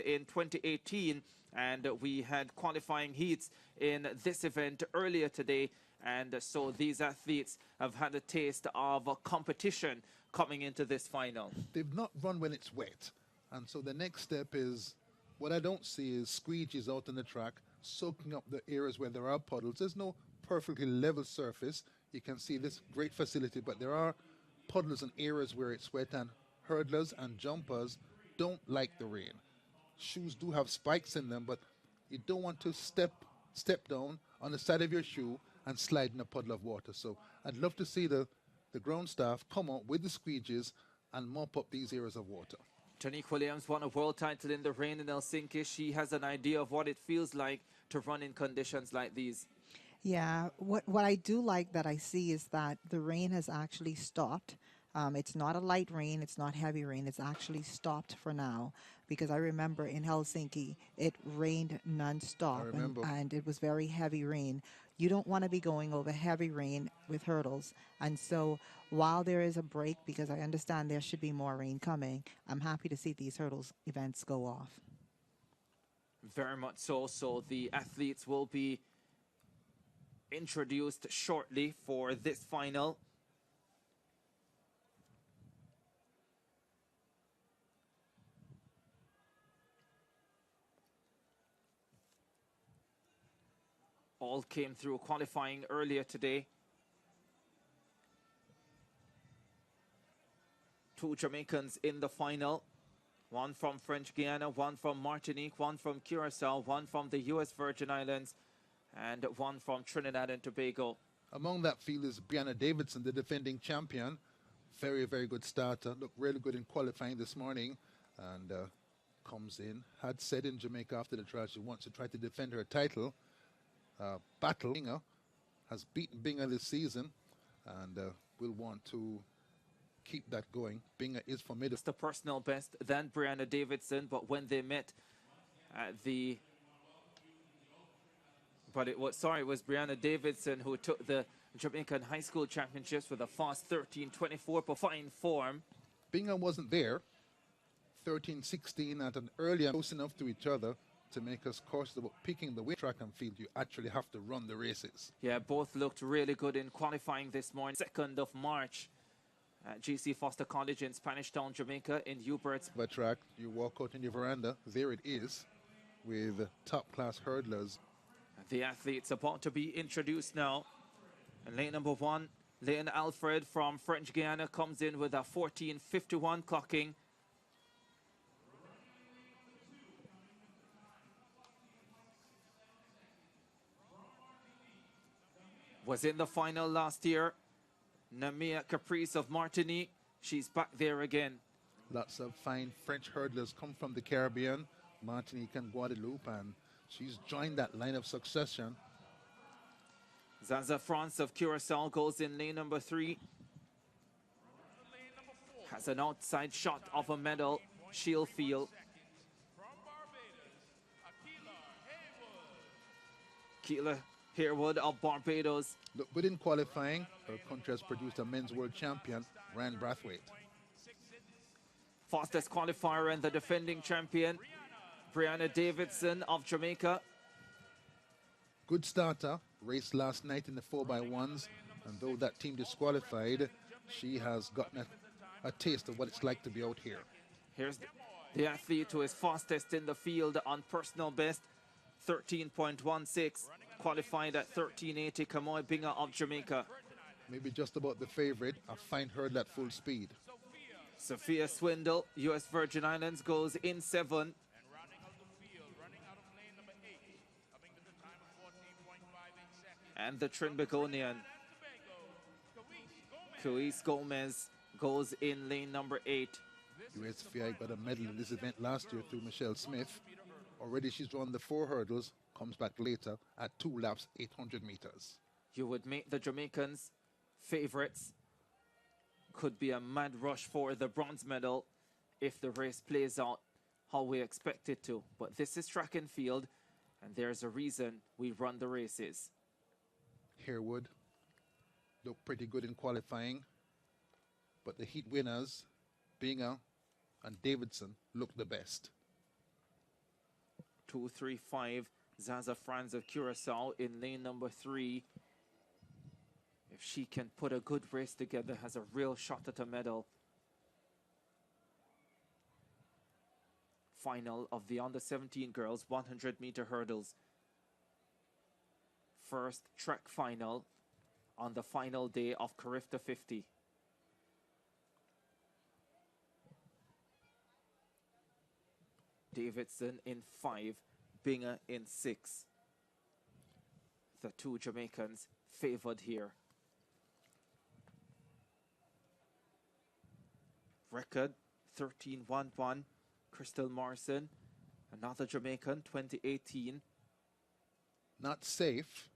in 2018, and we had qualifying heats in this event earlier today. And so these athletes have had a taste of a competition coming into this final. They've not run when it's wet. And so the next step is, what I don't see is squeegees out on the track, soaking up the areas where there are puddles. There's no perfectly level surface. You can see this great facility, but there are puddles and areas where it's wet, and hurdlers and jumpers don't like the rain. Shoes do have spikes in them, but you don't want to step down on the side of your shoe and slide in a puddle of water. So I'd love to see the ground staff come out with the squeegees and mop up these areas of water. Janique Williams won a world title in the rain in Helsinki. She has an idea of what it feels like to run in conditions like these. Yeah, what I do like that I see is that the rain has actually stopped. It's not a light rain, it's not heavy rain, it's actually stopped for now, because I remember in Helsinki it rained non-stop, and it was very heavy rain. You don't want to be going over heavy rain with hurdles, and so while there is a break, because I understand there should be more rain coming, I'm happy to see these hurdles events go off. Very much so. So the athletes will be introduced shortly for this final. All came through qualifying earlier today. Two Jamaicans in the final. One from French Guiana, one from Martinique, one from Curacao, one from the U.S. Virgin Islands, and one from Trinidad and Tobago. Among that field is Bryana Davidson, the defending champion. Very, very good starter. Looked really good in qualifying this morning, and comes in. Had said in Jamaica after the trial she wants to try to defend her title. Battle Binga has beaten Binga this season, and will want to keep that going. Binga is formidable. It's the personal best than Bryana Davidson, but when they met at the... But it was Bryana Davidson who took the Jamaican High School Championships with a fast 13:24 per fine form. Binga wasn't there. 13:16 at an earlier, close enough to each other to make us cautious about picking the way track and field. You actually have to run the races. Yeah, both looked really good in qualifying this morning. 2nd of March at GC Foster College in Spanish Town, Jamaica, in Hubert's. The track, you walk out in your veranda, there it is, with top-class hurdlers. The athletes about to be introduced now. And lane number 1, Lane Alfred from French Guiana comes in with a 14:51 clocking. Was in the final last year. Namia Caprice of Martinique, she's back there again. Lots of fine French hurdlers come from the Caribbean, Martinique and Guadeloupe, and she's joined that line of succession. Zaza Frans of Curacao goes in lane number 3. Has an outside shot of a medal, she'll feel. Keela Harewood of Barbados. Look good in qualifying. Her country has produced a men's world champion, Ryan Brathwaite. Fastest qualifier and the defending champion, Bryana Davidson of Jamaica. Good starter. Raced last night in the 4x1s. And though that team disqualified, she has gotten a taste of what it's like to be out here. Here's the athlete who is fastest in the field on personal best, 13.16. Qualified at 13:80, Camo Binga of Jamaica. Maybe just about the favorite. I find her at full speed. Sophia Swindle, U.S. Virgin Islands, goes in 7. And the Trinbagonian, Cuis Gomez, goes in lane number 8. USVI got a medal in this event last year through Michelle Smith. Already she's run the 4 hurdles, comes back later at 2 laps, 800 meters. You would make the Jamaicans favorites. Could be a mad rush for the bronze medal if the race plays out how we expect it to. But this is track and field, and there's a reason we run the races. Harewood looked pretty good in qualifying, but the heat winners, Binga and Davidson, looked the best. 2-3-5. Zaza Frans of Curacao in lane number 3. If she can put a good race together, has a real shot at a medal. Final of the under-17 girls 100-meter hurdles. First track final on the final day of CARIFTA 50. Davidson in 5, Binger in 6. The two Jamaicans favored here. Record 13-1-1. Crystal Morrison, another Jamaican, 2018. Not safe.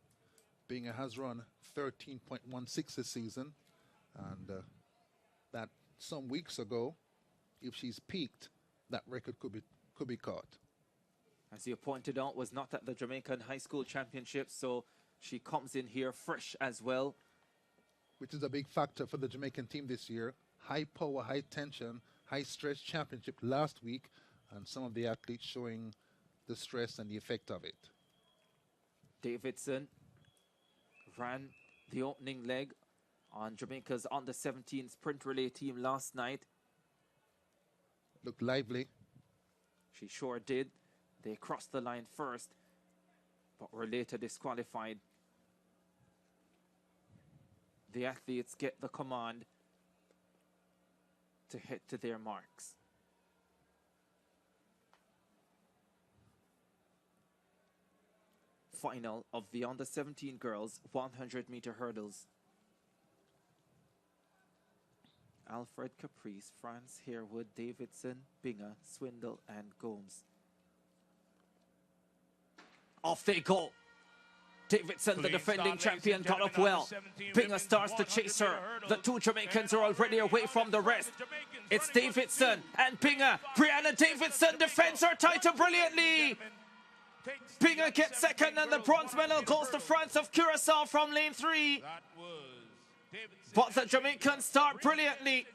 Binger has run 13.16 this season. And that some weeks ago, if she's peaked, that record could be caught. As you pointed out, was not at the Jamaican High School Championship, so she comes in here fresh as well. Which is a big factor for the Jamaican team this year. High power, high tension, high stress championship last week, and some of the athletes showing the stress and the effect of it. Davidson ran the opening leg on Jamaica's under-17 sprint relay team last night. Looked lively. She sure did. They crossed the line first, but were later disqualified. The athletes get the command to head to their marks. Final of the under-17 girls 100-meter hurdles. Alfred, Caprice, Frans, Harewood, Davidson, Binger, Swindle, and Gomes. Off they go. Davidson, the defending champion, got up well. Binger starts to chase her. The two Jamaicans are already away from the rest. It's Davidson and Binger. Bryana Davidson defends her title brilliantly. Binger gets second, and the bronze medal goes to Frans of Curacao from lane 3. But the Jamaicans start brilliantly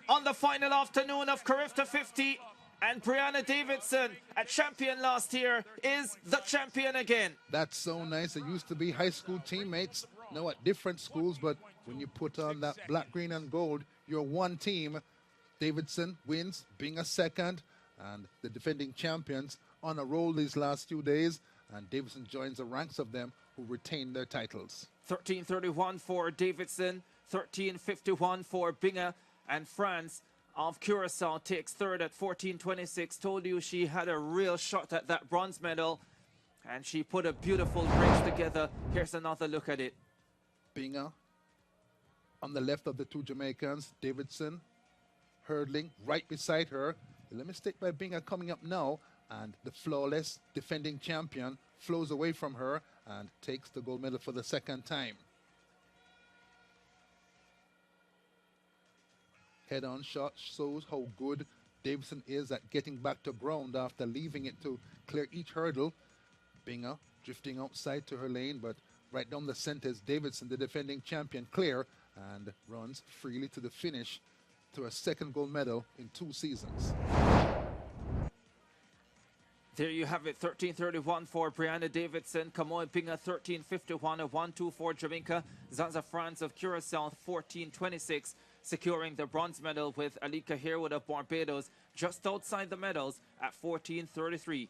on the final afternoon of CARIFTA 50. And Bryana Davidson, a champion last year, is the champion again. That's so nice. They used to be high school teammates, now at different schools, but when you put on that black, green, and gold, you're one team. Davidson wins, being a second, and the defending champions on a roll these last few days, and Davidson joins the ranks of them who retain their titles. 13:31 for Davidson, 13:51 for Binger, and Frans of Curacao takes third at 14:26. Told you she had a real shot at that bronze medal, and she put a beautiful race together. Here's another look at it. Binger on the left of the two Jamaicans, Davidson hurdling right beside her. The mistake by Binger coming up now, and the flawless defending champion flows away from her and takes the gold medal for the second time. Head-on shot shows how good Davidson is at getting back to ground after leaving it to clear each hurdle. Binger drifting outside to her lane, but right down the center is Davidson, the defending champion, clear, and runs freely to the finish to a second gold medal in 2 seasons. There you have it, 13:31 for Bryana Davidson. Camo and Binger, 13:51, a 1-2 for Jamaica. Zaza Frans of Curacao, 14:26, securing the bronze medal, with Alika Harewood of Barbados just outside the medals at 14:33.